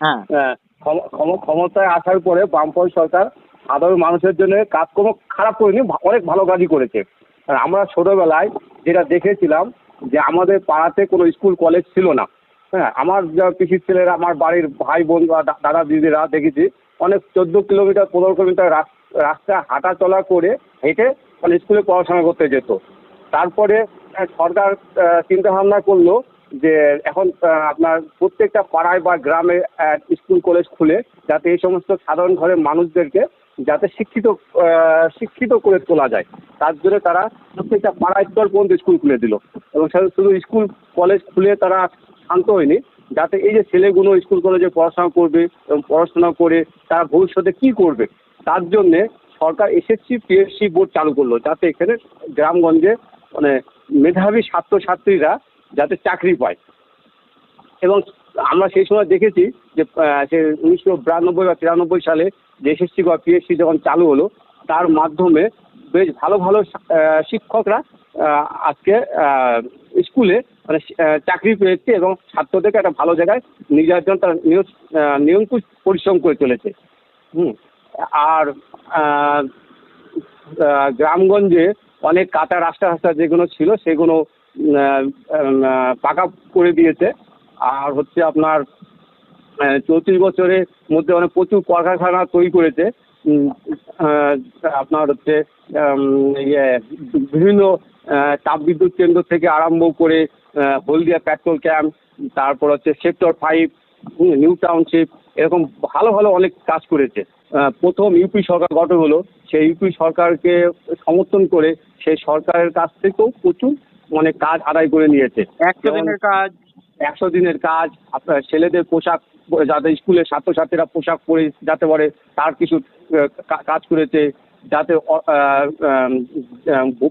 হ্যাঁ। ক্ষমতায় আসার পরে বামপন্থী সরকার সাধারণ মানুষের জন্য কাজকর্ম খারাপ করেনি, অনেক ভালো কাজই করেছে। আর আমরা ছোটবেলায় যেটা দেখেছিলাম যে আমাদের পাড়াতে কোনো স্কুল কলেজ ছিল না। হ্যাঁ, আমার যা পিসির ছেলেরা, আমার বাড়ির ভাই বোন বা দাদা দিদিরা দেখেছি অনেক 14 কিলোমিটার 15 কিলোমিটার রাস্তা হাঁটা চলা করে হেঁটে মানে স্কুলে পড়াশোনা করতে যেত। তারপরে সরকার চিন্তা ভাবনা করলো যে এখন আপনার প্রত্যেকটা পাড়ায় বা গ্রামে স্কুল কলেজ খুলে যাতে এই সমস্ত সাধারণ ঘরের মানুষদেরকে যাতে শিক্ষিত করে তোলা যায়, তার জন্য তারা প্রত্যেকটা পাড়া স্তর পর্যন্ত স্কুল খুলে দিল। এবং শুধু স্কুল কলেজ খুলে তারা শান্ত হয়নি, যাতে এই যে ছেলেগুলো স্কুল কলেজে পড়াশোনা করবে এবং পড়াশোনা করে তারা ভবিষ্যতে কি করবে তার জন্যে সরকার এসএসসি পিএসসি বোর্ড চালু করলো, যাতে এখানে গ্রামগঞ্জে মানে মেধাবী ছাত্রছাত্রীরা যাতে চাকরি পায়। এবং আমরা সেই সময় দেখেছি যে সে 1992 বা 93 সালে যে এসএসসি বা পিএসসি যখন চালু হলো, তার মাধ্যমে বেশ ভালো ভালো শিক্ষকরা আজকে স্কুলে মানে চাকরি পেয়েছে এবং ছাত্রদেরকে একটা ভালো জায়গায় নিজের জন্য তারা নিরঙ্কুশ পরিশ্রম করে চলেছে। আর গ্রামগঞ্জে অনেক কাঁচা রাস্তা যেগুলো ছিল সেগুলো পাকা করে দিয়েছে। আর হচ্ছে আপনার 34 বছরের মধ্যে অনেক প্রচুর কলকারখানা তৈরি করেছে। আপনার হচ্ছে বিভিন্ন তাপবিদ্যুৎ কেন্দ্র থেকে আরম্ভ করে হলদিয়া পেট্রোল ক্যাম্প, তারপর হচ্ছে সেক্টর 5, নিউ টাউনশিপ, এরকম ভালো ভালো অনেক কাজ করেছে। প্রথম ইউপি সরকার গঠন হলো, সেই ইউপি সরকারকে সমর্থন করে সেই সরকারের কাছ থেকেও প্রচুর মানে কাজ আদায় করে নিয়েছে। 100 দিনের কাজ, আপনার ছেলেদের পোশাক যাতে স্কুলের ছাত্রছাত্রীরা পোশাক পরে যাতে পারে তার কিছু কাজ করেছে, যাতে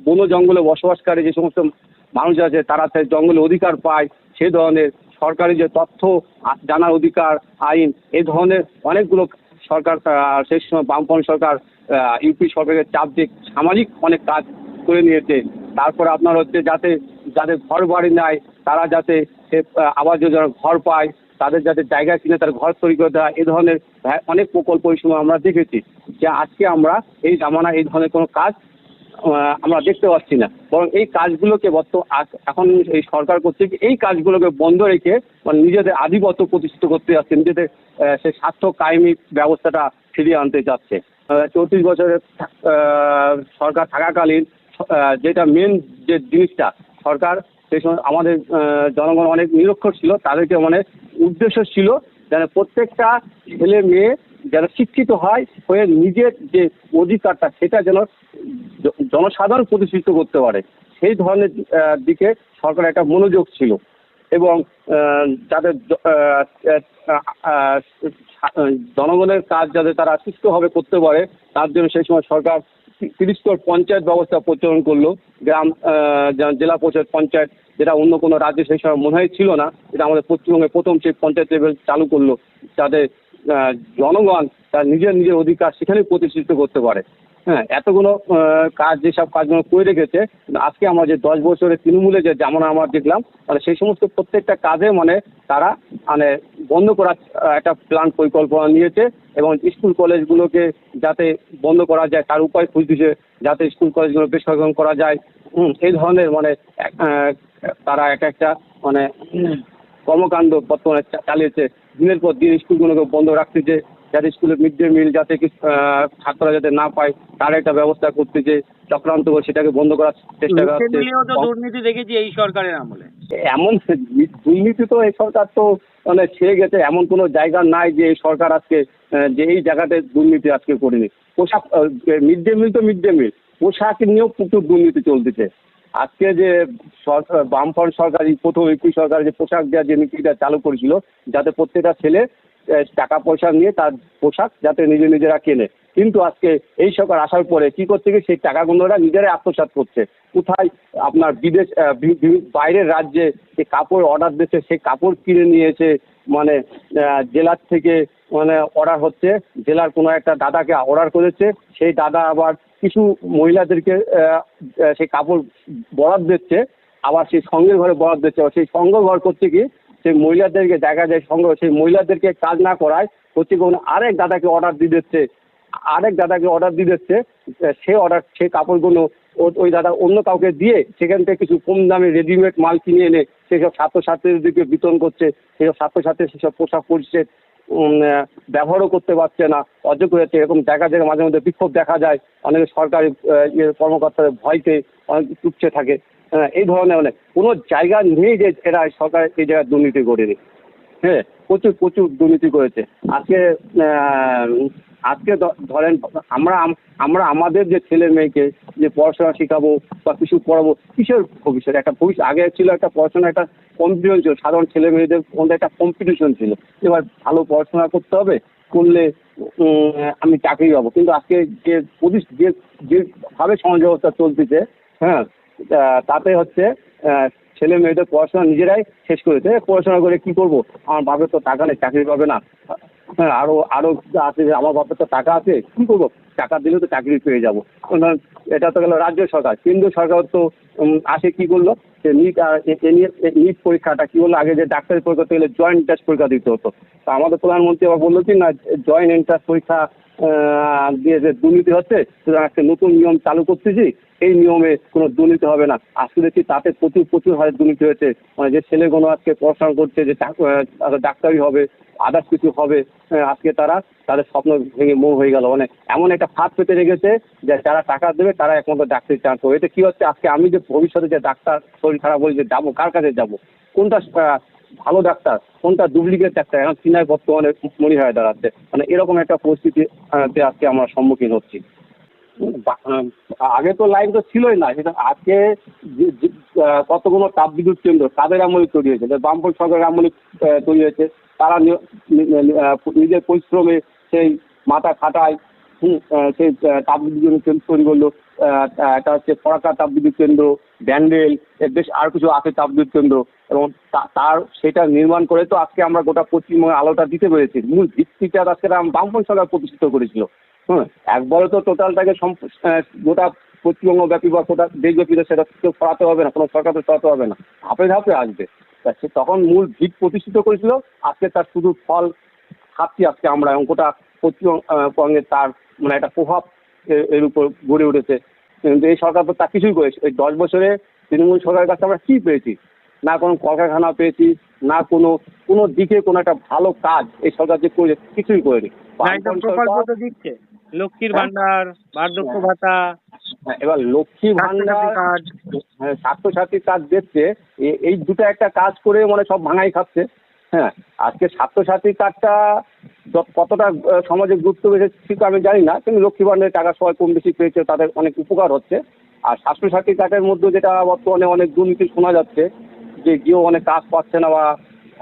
বন জঙ্গলে বসবাসকারী যে সমস্ত মানুষ আছে তারা জঙ্গলে অধিকার পায়, সে ধরনের সরকারি যে তথ্য জানার অধিকার আইন, এই ধরনের অনেকগুলো সরকার সেই সময় বামপন্থী সরকার ইউপি সরকারের চাপ দিয়ে সামাজিক অনেক কাজ করে নিয়েছে। তারপরে আপনার হচ্ছে যাতে যাদের ঘর বাড়ি নাই তারা যাতে আবাস যোজনার ঘর পায়, তাদের যাতে জায়গা কিনে তার ঘর তৈরি করে দেওয়া, এই ধরনের অনেক প্রকল্প এই সময় আমরা দেখেছি। যে আজকে আমরা এই জামানায় এই ধরনের কোনো কাজ আমরা দেখতে পাচ্ছি না, বরং এই কাজগুলোকে এখন এই সরকার কর্তৃক এই কাজগুলোকে বন্ধ রেখে মানে নিজেদের আধিপত্য প্রতিষ্ঠিত করতে যাচ্ছে, নিজেদের সেই স্বার্থ কায়েমি ব্যবস্থাটা ফিরিয়ে আনতে যাচ্ছে। 34 বছরের সরকার থাকাকালীন যেটা মেন যে জিনিসটা সরকার সেই সময় আমাদের জনগণ অনেক নিরক্ষর ছিল, তাদেরকে মানে উদ্দেশ্য ছিল যেন প্রত্যেকটা ছেলে মেয়ে যেন শিক্ষিত হয়ে নিজের যে অধিকারটা সেটা যেন জনসাধারণ প্রতিষ্ঠিত করতে পারে, সেই ধরনের দিকে সরকার একটা মনোযোগ ছিল। এবং যাদের জনগণের কাজ যাতে তারা সুষ্ঠুভাবে করতে পারে তার জন্য সেই সময় সরকার 30 পঞ্চায়েত ব্যবস্থা প্রচলন করলো। গ্রাম জেলা পরিষদ পঞ্চায়েত, যেটা অন্য কোনো রাজ্যে সেই সময় মনে হয় ছিল না, এটা আমাদের পশ্চিমবঙ্গে প্রথম সেই পঞ্চায়েত লেভেল চালু করলো, যাতে জনগণ তার নিজের অধিকার সেখানেই প্রতিষ্ঠিত করতে পারে। হ্যাঁ, এতগুলো কাজ যেসব কাজগুলো করে রেখেছে, আজকে আমরা যে 10 বছরের তৃণমূলে যে যেমন আমরা দেখলাম মানে সেই সমস্ত প্রত্যেকটা কাজে মানে তারা মানে বন্ধ করার একটা প্ল্যান পরিকল্পনা নিয়েছে এবং স্কুল কলেজগুলোকে যাতে বন্ধ করা যায় তার উপায় খুঁজতেছে, যাতে স্কুল কলেজগুলো বেসরকারি করা যায়। এই ধরনের মানে তারা একটা মানে কর্মকাণ্ড বর্তমানে চালিয়েছে। দিনের পর দিন স্কুলগুলোকে বন্ধ রাখতেছে, যাতে স্কুলে মিড ডে মিল যাতে ছাত্ররা যাতে না পায় তার একটা ব্যবস্থা করতেছে, চক্রান্ত করে সেটাকে বন্ধ করার চেষ্টা করছে। দুর্নীতি দেখেছি এই সরকারের আমলে। এমন দুর্নীতি তো এই সরকার তো মানে ছেড়ে গেছে, এমন কোনো জায়গা নাই যে এই সরকার আজকে যে এই জায়গাতে দুর্নীতি আজকে করেনি। পোশাক মিড ডে মিল তো মিড ডে মিল, পোশাক নিয়েও প্রচুর দুর্নীতি চলতেছে। আজকে যে বামফ্রন্ট সরকার প্রথম ইউপি সরকার যে পোশাক দেওয়ার যে নীতিটা চালু করেছিল, যাতে প্রত্যেকটা ছেলে টাকা পয়সা নিয়ে তার পোশাক যাতে নিজেরা কেনে, কিন্তু আজকে এই সরকার আসার পরে কি করছে কি সেই টাকাগুলোরা নিজেরাই আত্মসাৎ করছে। কোথায় আপনার বিদেশ বাইরের রাজ্যে যে কাপড় অর্ডার দিচ্ছে সেই কাপড় কিনে নিয়েছে, মানে জেলার থেকে মানে অর্ডার হচ্ছে, জেলার কোনো একটা দাদাকে অর্ডার করেছে, সেই দাদা আবার কিছু মহিলাদেরকে সেই কাপড় বরাদ দিচ্ছে, আবার সেই সঙ্গের ঘরে বরাদ দিচ্ছে, সেই সঙ্গ ঘর করছে কি সেই মহিলাদেরকে দেখা যায় সংগ্রহ, সেই মহিলাদেরকে কাজ না করায় হচ্ছে কোনো আরেক দাদাকে অর্ডার দিয়ে দিচ্ছে, সে কাপড়গুলো ওই দাদা অন্য কাউকে দিয়ে সেখান থেকে কিছু কম দামে রেডিমেড মাল কিনে এনে সেসব ছাত্রছাত্রীদেরকে বিতরণ করছে। সেসব ছাত্রছাত্রী সেসব পোশাক পরিচ্ছদ ব্যবহারও করতে পারছে না, অযোগ্য হচ্ছে। এরকম জায়গায় মাঝে মধ্যে বিক্ষোভ দেখা যায়, অনেকে সরকারি কর্মকর্তাদের ভয়তে অনেক চুপসে থাকে। এই ধরনের কোনো জায়গা নেই যে এরা সরকার এই জায়গায় দুর্নীতি করেনি। হ্যাঁ, প্রচুর দুর্নীতি করেছে। আজকে ধরেন আমরা আমাদের যে ছেলে মেয়েকে যে পড়াশোনা শেখাবো বা কিছু পড়াবো, কিসের ভবিষ্যৎ? একটা ভবিষ্যৎ আগে ছিল একটা পড়াশোনা, একটা কম্পিটিশন ছিল, সাধারণ ছেলে মেয়েদের মধ্যে একটা কম্পিটিশন ছিল। এবার ভালো পড়াশোনা করতে হবে, করলে আমি চাকরি পাবো। কিন্তু আজকে যেভাবে সমাজ ব্যবস্থা চলতেছে, হ্যাঁ, তাতে হচ্ছে ছেলে মেয়েদের পড়াশোনা নিজেরাই শেষ করেছে। পড়াশোনা করে কি করব, আমার বাপের তো টাকা নেই, চাকরি পাবে না। হ্যাঁ, আরো আছে যে আমার বাপের তো টাকা আছে, কি করবো, টাকা দিলে তো চাকরি পেয়ে যাবো। এটা তো গেল রাজ্য সরকার। কেন্দ্রীয় সরকার তো আসে কি করলো, যে নিট পরীক্ষাটা কি বললো, আগে যে ডাক্তারি পরীক্ষা করতে গেলে জয়েন্ট এন্ট্রান্স পরীক্ষা দিতে হতো। তো আমাদের প্রধানমন্ত্রী আবার বললো কি না, জয়েন্ট এন্ট্রান্স পরীক্ষা দিয়ে যে দুর্নীতি হচ্ছে, সুতরাং একটা নতুন নিয়ম চালু করতেছি, এই নিয়মে কোনো দুর্নীতি হবে না। আজকে দেখছি তাতে প্রচুর হারে দুর্নীতি হয়েছে। যে ছেলেগুলো আজকে পড়াশোনা করছে, যে ডাক্তারি হবে, আদার্স কিছু হবে, আজকে তাদের স্বপ্ন ভেঙে মোহ হয়ে গেল। এমন একটা ফাঁদ পেতে রেখেছে যে যারা টাকা দেবে তারা একমাত্র ডাক্তারি চান্স পাবে। এতে কি হচ্ছে, আজকে আমি যে ভবিষ্যতে যে ডাক্তার শরীর খারাপ বলে যে যাবো, কার কাছে যাবো, কোনটা ভালো ডাক্তার, কোনটা ডুপ্লিকেট ডাক্তার, এখন চিনায় বর্তমানে মনে হয়ে দাঁড়াচ্ছে। এরকম একটা পরিস্থিতিতে আজকে আমরা সম্মুখীন হচ্ছি। আগে তো লাইন তো ছিলই না, সেটা আজকে কতগুলো তাপবিদ্যুৎ কেন্দ্র তাদের আমলে তৈরি হয়েছে, বামপন্থী সরকারের আমলে তৈরি হয়েছে। তারা নিজের পরিশ্রমে সেই মাথা খাটায়, সেই তাপবিদ্যুৎ কেন্দ্র তৈরি করলো। একটা হচ্ছে ফরাক্কা তাপবিদ্যুৎ কেন্দ্র, ব্যান্ডেল, বেশ আর কিছু আছে তাপবিদ্যুৎ কেন্দ্র, এবং সেটা নির্মাণ করে তো আজকে আমরা গোটা পশ্চিমবঙ্গে আলোটা দিতে পেরেছি। মূল ভিত্তিটা আজকে বামপন্থী সরকার প্রতিষ্ঠিত করেছিল। একবারে তো টোটালটাকে গোটা পশ্চিমবঙ্গব্যাপী বা গোটা দেশব্যাপী সেটা কেউ সরাতে হবে না, কোনো সরকার তো সরাতে হবে না, ধাপে ধাপে আসবে। সে তখন মূল ভিত প্রতিষ্ঠিত করেছিল, আজকে তার শুধু ফল খাচ্ছি আজকে আমরা, এবং গোটা পশ্চিমবঙ্গে তার একটা প্রভাব এর উপর গড়ে উঠেছে। কিন্তু এই সরকার তো তা কিছুই করেছে। এই 10 বছরে তৃণমূল সরকারের কাছে আমরা কী পেয়েছি? না কোনো কলকারখানা পেয়েছি, না কোনো দিকে কোনো একটা ভালো কাজ এই সরকার যে করে, কিছুই করেনি। প্রকল্প তো দিচ্ছে, লক্ষ্মীর ভান্ডার, বার্ধক্য ভাতা। এবার লক্ষ্মী ভান্ডার, ছাত্রছাত্রী কার্ড দিচ্ছে, এই দুটো একটা কাজ করে সব ভাঙাই খাচ্ছে। হ্যাঁ, আজকে ছাত্রছাত্রী কার্ডটা কতটা সমাজে গুরুত্ব পেয়েছে ঠিক আমি জানি না, কিন্তু লক্ষ্মী ভান্ডারের টাকা সবাই কম বেশি পেয়েছে, তাদের অনেক উপকার হচ্ছে। আর স্বাস্থ্যসাথী কার্ডের মধ্যে যেটা বর্তমানে অনেক দুর্নীতি শোনা যাচ্ছে, যে গিয়েও অনেক কাজ পাচ্ছে না, বা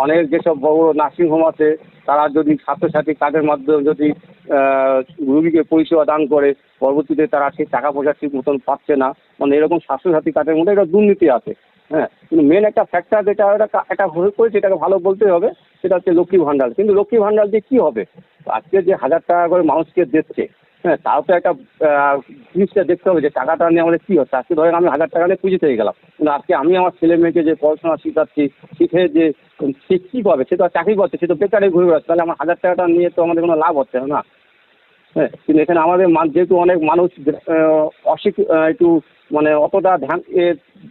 অনেক যেসব বড় বড় নার্সিংহোম আছে তারা যদি স্বাস্থ্যসাথী কার্ডের মাধ্যমে যদি রোগীকে পরিষেবা দান করে, পরবর্তীতে তারা সেই টাকা পয়সা ঠিক মতন পাচ্ছে না। এরকম স্বাস্থ্যসাথী কার্ডের মধ্যে একটা দুর্নীতি আছে। হ্যাঁ, কিন্তু মেন একটা ফ্যাক্টর যেটা একটা হয়ে পড়েছে, এটাকে ভালো বলতে হবে, সেটা হচ্ছে লক্ষ্মী ভান্ডার। কিন্তু লক্ষ্মী ভান্ডার দিয়ে কী হবে? আজকে যে 1000 টাকা করে মানুষকে দিচ্ছে, হ্যাঁ, তাও তো একটা জিনিসটা দেখতে হবে যে টাকাটা নিয়ে আমাদের কী হচ্ছে। আজকে ধরেন আমি 1000 টাকা নিয়ে পুজো থেকে গেলাম, কিন্তু আজকে আমি আমার ছেলে মেয়েকে যে পড়াশোনা শেখাচ্ছি, শিখে যে সে কী পাবে? সে তো চাকরি করছে, সে তো বেকারে ঘুরে বেড়াচ্ছে, তাহলে আমার 1000 টাকাটা নিয়ে তো আমাদের কোনো লাভ হচ্ছে না। হ্যাঁ, কিন্তু এখানে আমাদের যেহেতু অনেক মানুষ একটু অতটা ধ্যান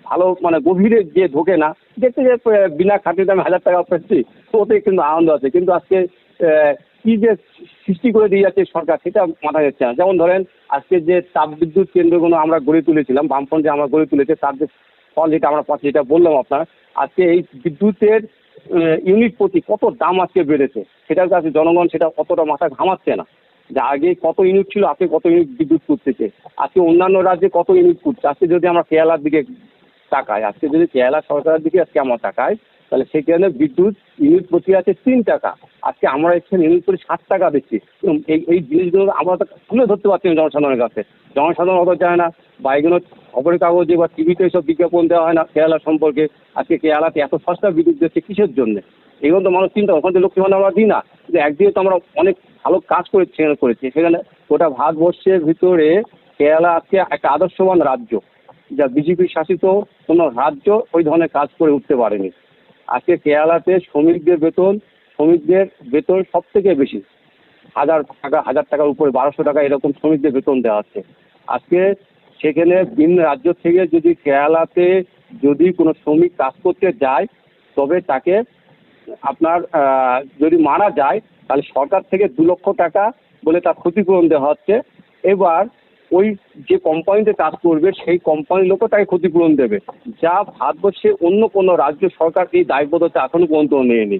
ভালো গভীরে যে ঢোকে না, দেখতে যে বিনা খাটিতে আমি 1000 টাকা পাচ্ছি, তো ওতে কিন্তু আনন্দ আছে। কিন্তু আজকে কী যে সৃষ্টি করে দিয়ে যাচ্ছে সরকার, সেটা মাথা যাচ্ছে না। যেমন ধরেন আজকে যে তাপবিদ্যুৎ কেন্দ্রগুলো আমরা গড়ে তুলেছিলাম, বামফ্রন্ট যে আমরা গড়ে তুলেছে, তার যে ফল যেটা আমরা পাচ্ছি, যেটা বললাম আপনার, আজকে এই বিদ্যুতের ইউনিট প্রতি কত দাম আজকে বেড়েছে, সেটার কাছে জনগণ সেটা অতটা মাথা ঘামাচ্ছে না। যে আগে কত ইউনিট ছিল, আজকে কত ইউনিট বিদ্যুৎ করতেছে, আজকে অন্যান্য রাজ্যে কত ইউনিট করছে। আজকে যদি আমরা কেরালার দিকে তাকাই, আজকে যদি কেরালা সরকারের দিকে আজকে আমরা তাকাই, তাহলে সেখানে বিদ্যুৎ ইউনিট প্রতি আছে 3 টাকা, আজকে আমরা এখানে ইউনিট প্রতি 7 টাকা দিচ্ছি। এই জিনিসগুলো আমরা তো তুলে ধরতে পারছি না জনসাধারণের কাছে, জনসাধারণ অত যায় না, বা এগুলো খবরের কাগজে বা টিভিতে এসব বিজ্ঞাপন দেওয়া হয় না কেরালা সম্পর্কে। আজকে কেরালাতে এত সস্তা বিদ্যুৎ দিচ্ছে কিসের জন্যে? এগুলো তো মানুষ চিন্তা, ওখানে লক্ষ্মী ভান্ডার আমরা দিই না, কিন্তু একদিকে তো আমরা অনেক ভালো কাজ করেছি সেখানে। গোটা ভারতবর্ষের ভিতরে কেরালা আজকে একটা আদর্শবান রাজ্য, যা বিজেপি শাসিত কোনো রাজ্য ওই ধরনের কাজ করে উঠতে পারেনি। আজকে কেরালাতে শ্রমিকদের বেতন সব থেকে বেশি, 1000 টাকার উপরে, 1200 টাকা এরকম শ্রমিকদের বেতন দেওয়া হচ্ছে। আজকে সেখানে ভিন্ন রাজ্য থেকে যদি কেরালাতে যদি কোনো শ্রমিক কাজ করতে যায়, তবে তাকে আপনার যদি মারা যায় তাহলে সরকার থেকে 2 লক্ষ টাকা বলে তার ক্ষতিপূরণ দেওয়া হচ্ছে। এবার ওই যে কোম্পানিতে কাজ করবে সেই কোম্পানির লোকও তাকে ক্ষতিপূরণ দেবে, যা ভারতবর্ষে অন্য কোনো রাজ্য সরকার এই দায়বদ্ধতা এখনো পর্যন্ত নেয়নি।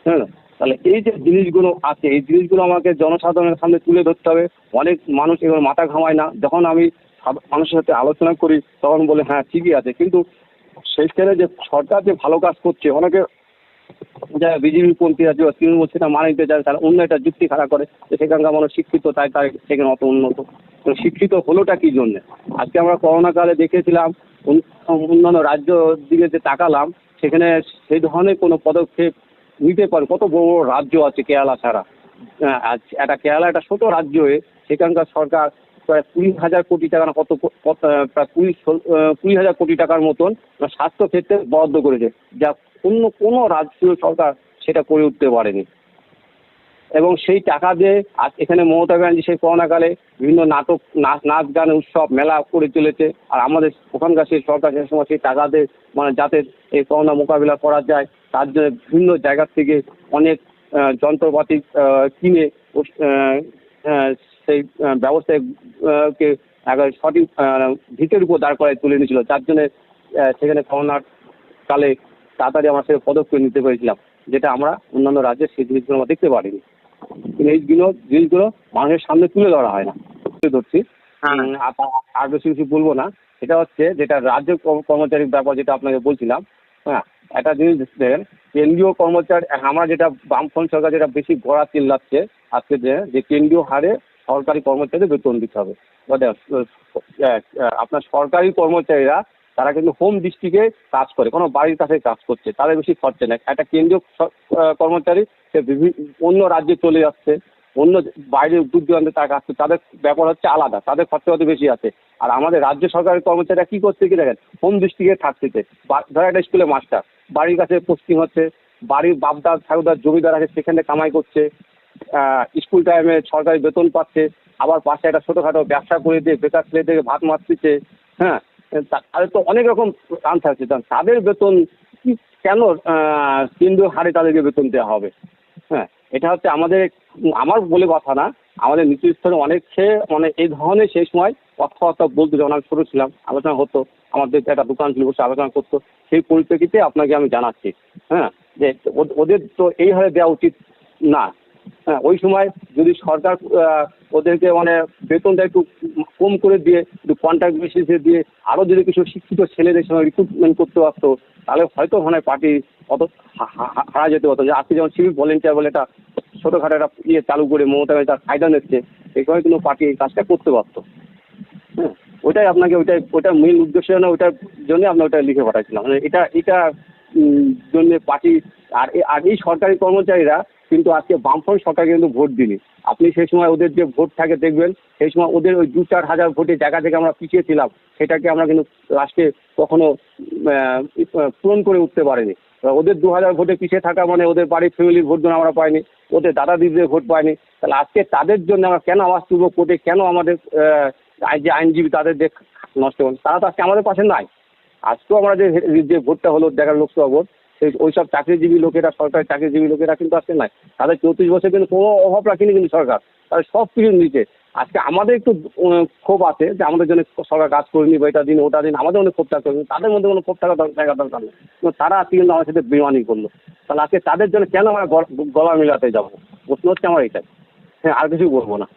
হ্যাঁ, তাহলে এই যে জিনিসগুলো আছে, এই জিনিসগুলো আমাকে জনসাধারণের সামনে তুলে ধরতে হবে। অনেক মানুষ এবার মাথা ঘামায় না, যখন আমি মানুষের সাথে আলোচনা করি তখন বলে হ্যাঁ ঠিকই আছে, কিন্তু সেইখানে যে সরকার যে ভালো কাজ করছে, অনেকে যারা বিজেপি পন্থী আছে বা তৃণমূল সেটা মানে নিতে চায়, তারা অন্য একটা যুক্তি খাড়া করে যে সেখানকার মানুষ শিক্ষিত, তাই তার সেখানে অত উন্নত। তো শিক্ষিত হলোটা কি জন্যে? আজকে আমরা করোনা কালে দেখেছিলাম অন্যান্য রাজ্য দিকে যে তাকালাম, সেখানে সেই ধরনের কোনো পদক্ষেপ নিতে পারে। কত বড় বড় রাজ্য আছে কেরালা ছাড়া। কেরালা একটা ছোট রাজ্য হয়ে সেখানকার সরকার প্রায় 20,000 কোটি টাকা না প্রায় 20,000 কোটি টাকার মতন স্বাস্থ্য ক্ষেত্রে বরাদ্দ করেছে, যা অন্য কোনো রাজ্য সরকার সেটা করে উঠতে পারেনি। এবং সেই টাকা দিয়ে আজ এখানে মমতা ব্যানার্জি সেই করোনাকালে বিভিন্ন নাটক, নাচ গান, উৎসব, মেলা করে চলেছে। আর আমাদের ওখানকার সেই সরকার সে সময় সেই টাকা দিয়ে মানে যাতে এই করোনা মোকাবিলা করা যায় তার জন্য বিভিন্ন জায়গা থেকে অনেক যন্ত্রপাতি কিনে সেই ব্যবস্থাকে একেবারে সঠিক ভিতের উপর দাঁড় করায় তুলে নিয়েছিল, যার জন্যে সেখানে করোনার কালে তাড়াতাড়ি আমরা সে পদক্ষেপ নিতে পেরেছিলাম, যেটা আমরা অন্যান্য রাজ্যের সেই জিনিসগুলো আমরা দেখতে পারিনি। কিন্তু এই জিনিসগুলো মানুষের সামনে তুলে ধরা হয় না, তুলে ধরছি। আর বেশি কিছু বলবো না। এটা হচ্ছে যেটা রাজ্য কর্মচারীর ব্যাপার, যেটা আপনাকে বলছিলাম। হ্যাঁ, একটা জিনিস দেখবেন, কেন্দ্রীয় কর্মচারী আমরা যেটা বামফ্রন্ট সরকার যেটা বেশি গড়া চিল্লাচ্ছে আজকে, যে কেন্দ্রীয় হারে সরকারি কর্মচারীদের বেতন দিতে হবে। আপনার সরকারি কর্মচারীরা তারা কিন্তু হোম ডিস্ট্রিক্টে কাজ করে, কোনো বাড়ির কাছে কাজ করছে, তাদের বেশি খরচা নেই। একটা কেন্দ্রীয় কর্মচারী সে অন্য রাজ্যে চলে যাচ্ছে, অন্য বাইরের দূর দূরান্তে তার কাজ করছে, তাদের ব্যাপার হচ্ছে আলাদা, তাদের খরচা হতে বেশি আছে। আর আমাদের রাজ্য সরকারের কর্মচারীরা কী করছে কি দেখেন, হোম ডিস্ট্রিক্টে থাকছে। ধর একটা স্কুলে মাস্টার, বাড়ির কাছে পোস্টিং হচ্ছে, বাড়ির বাপদার ঠাকুরদার জমিদার আছে সেখানে কামাই করছে, স্কুল টাইমে সরকারি বেতন পাচ্ছে, আবার পাশে একটা ছোটোখাটো ব্যবসা করে দিয়ে বেকার ছেলেদেরকে ভাত মারতেছে। হ্যাঁ, তাদের তো অনেক রকম আনসার আছে, তাদের বেতন কি কেন কেন্দ্রীয় হারে তাদেরকে বেতন দেওয়া হবে? হ্যাঁ, এটা হচ্ছে আমার বলে কথা না, আমাদের নিচু স্তরে অনেক মানে এই ধরনের সেই সময় কথাবার্তা বলতো, যখন আমি ছোটো ছিলাম আলোচনা হতো, আমাদের একটা দোকান ছিল, বসে আলোচনা করতো। সেই পরিপ্রেক্ষিতে আপনাকে আমি জানাচ্ছি। হ্যাঁ, যে ওদের তো এই হারে দেওয়া উচিত না। হ্যাঁ, ওই সময় যদি সরকার ওদেরকে মানে বেতনটা একটু কম করে দিয়ে, একটু কন্ট্রাক্ট বেসিসে দিয়ে আরও যদি কিছু শিক্ষিত ছেলেদের সঙ্গে রিক্রুটমেন্ট করতে পারতো, তাহলে হয়তো ওখানে পার্টি অত হারা যেতে পারতো। যে আজকে যেমন সিভিক ভলেন্টিয়ার বলে একটা ছোটোখাটো একটা চালু করে মমতা ব্যানার্জি তার ফায়দা নিচ্ছে, এই সময় কিন্তু পার্টি এই কাজটা করতে পারতো। হ্যাঁ, ওইটাই আপনাকে ওইটা মেন উদ্দেশ্য না, ওইটার জন্য আপনার ওইটা লিখে পাঠাচ্ছিলাম। মানে এটা জন্য পার্টি আর এই সরকারি কর্মচারীরা কিন্তু আজকে বামফ্রন্ট সরকারকে কিন্তু ভোট দিনি। আপনি সেই সময় ওদের যে ভোট থাকে দেখবেন, সেই সময় ওদের ওই 2-4 হাজার ভোটের জায়গা থেকে আমরা পিছিয়ে ছিলাম, সেটাকে আমরা কিন্তু লাস্টে কখনো পূরণ করে উঠতে পারিনি। ওদের 2000 ভোটে পিছিয়ে থাকা মানে ওদের বাড়ির ফ্যামিলির ভোট জন্য আমরা পাইনি, ওদের দাদা দিদিদের ভোট পাইনি। তাহলে আজকে তাদের জন্য আমরা কেন আওয়াজ তুলব কোর্টে, কেন আমাদের যে আইনজীবী তাদের যে নষ্ট হল, তারা তো আজকে আমাদের পাশে নাই। আজকেও আমরা যে ভোটটা হলো দেখার লোকসভা ভোট, ওই সব চাকরিজীবী লোকেরা, সরকারি চাকরিজীবী লোকেরা কিন্তু আজকে নাই। তাদের 34 বছর কিন্তু কোনো অভাব রাখেনি কিন্তু সরকার, তাদের সব কিছু নিচে। আজকে আমাদের একটু ক্ষোভ আছে যে আমাদের জন্য সরকার কাজ করেনি, বা এটা দিন ওটা দিন, আমাদের মধ্যে ক্ষোভ থাকতে হবে, তাদের মধ্যে কোনো ক্ষোভ থাকা দরকার নেই। তারা আজকে কিন্তু আমার সাথে বেইমানি করলো, তাহলে আজকে তাদের জন্য কেন আমরা গলা মিলাতে যাবো? প্রশ্ন হচ্ছে আমার এটাই। হ্যাঁ, আর কিছু বলবো না।